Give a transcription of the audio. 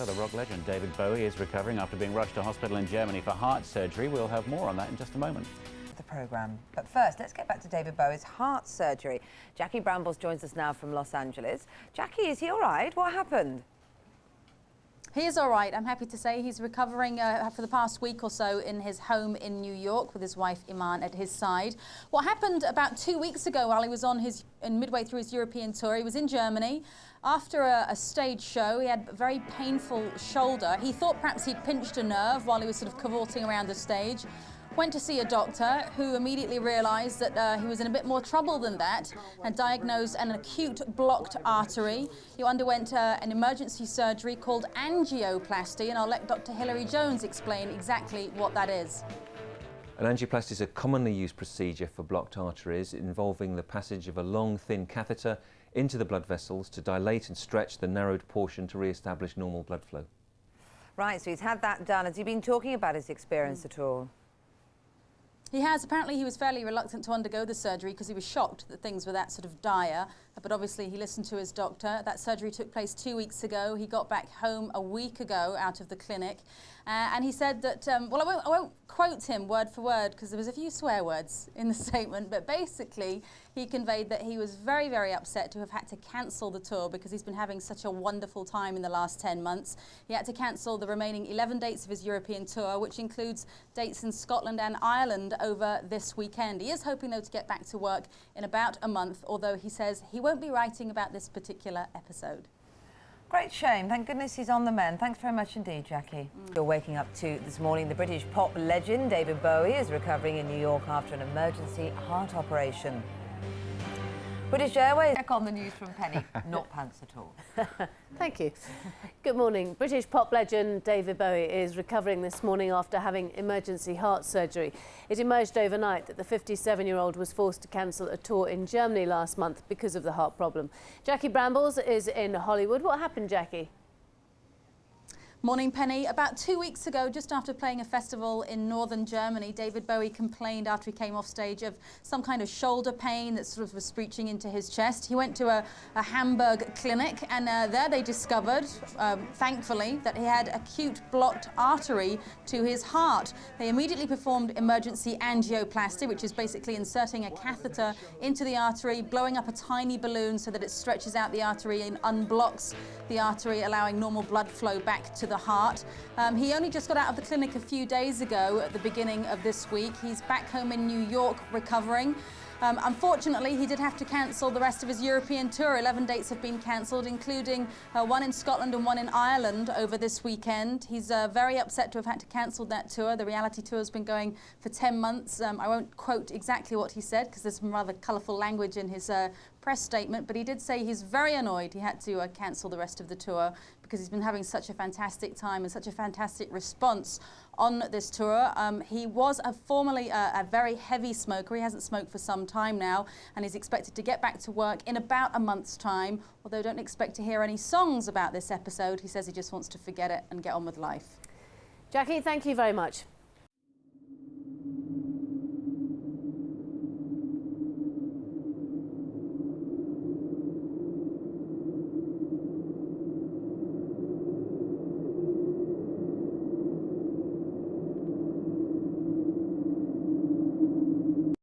So the rock legend David Bowie is recovering after being rushed to hospital in Germany for heart surgery. We'll have more on that in just a moment. The programme. But first, let's get back to David Bowie's heart surgery. Jackie Brambles joins us now from Los Angeles. Jackie, is he all right? What happened? He is all right. I'm happy to say he's recovering for the past week or so in his home in New York with his wife Iman at his side. What happened about 2 weeks ago while he was on midway through his European tour, he was in Germany. After a stage show, he had a very painful shoulder. He thought perhaps he'd pinched a nerve while he was sort of cavorting around the stage. Went to see a doctor who immediately realised that he was in a bit more trouble than that and diagnosed an acute blocked artery. He underwent an emergency surgery called angioplasty, and I'll let Dr. Hilary Jones explain exactly what that is. An angioplasty is a commonly used procedure for blocked arteries involving the passage of a long, thin catheter into the blood vessels to dilate and stretch the narrowed portion to re-establish normal blood flow. Right, so he's had that done. Has he been talking about his experience at all? He has. Apparently he was fairly reluctant to undergo the surgery because he was shocked that things were that sort of dire. But obviously he listened to his doctor. That surgery took place 2 weeks ago. He got back home a week ago out of the clinic. And he said that, well, I won't quote him word for word because there was a few swear words in the statement, but basically he conveyed that he was very, very upset to have had to cancel the tour because he's been having such a wonderful time in the last 10 months. He had to cancel the remaining 11 dates of his European tour, which includes dates in Scotland and Ireland over this weekend. He is hoping, though, to get back to work in about a month, although he says he won't be writing about this particular episode. Great shame. Thank goodness he's on the mend. Thanks very much indeed, Jackie. You're waking up to this morning. The British pop legend David Bowie is recovering in New York after an emergency heart operation. British Airways. Check on the news from Penny. Not pants at all. Thank you. Good morning. British pop legend David Bowie is recovering this morning after having emergency heart surgery. It emerged overnight that the 57-year-old was forced to cancel a tour in Germany last month because of the heart problem. Jackie Brambles is in Hollywood. What happened, Jackie? Morning, Penny. About 2 weeks ago, just after playing a festival in northern Germany, David Bowie complained after he came off stage of some kind of shoulder pain that sort of was screeching into his chest. He went to a Hamburg clinic and there they discovered, thankfully, that he had acute blocked artery to his heart. They immediately performed emergency angioplasty, which is basically inserting a catheter into the artery, blowing up a tiny balloon so that it stretches out the artery and unblocks the artery, allowing normal blood flow back to the heart. He only just got out of the clinic a few days ago at the beginning of this week. He's back home in New York recovering. Unfortunately, he did have to cancel the rest of his European tour. 11 dates have been cancelled, including one in Scotland and one in Ireland over this weekend. He's very upset to have had to cancel that tour. The reality tour has been going for 10 months. I won't quote exactly what he said because there's some rather colourful language in his press statement, but he did say he's very annoyed he had to cancel the rest of the tour because he's been having such a fantastic time and such a fantastic response on this tour. He was formerly a very heavy smoker. He hasn't smoked for some time now and is expected to get back to work in about a month's time, although don't expect to hear any songs about this episode. He says he just wants to forget it and get on with life. Jackie, thank you very much.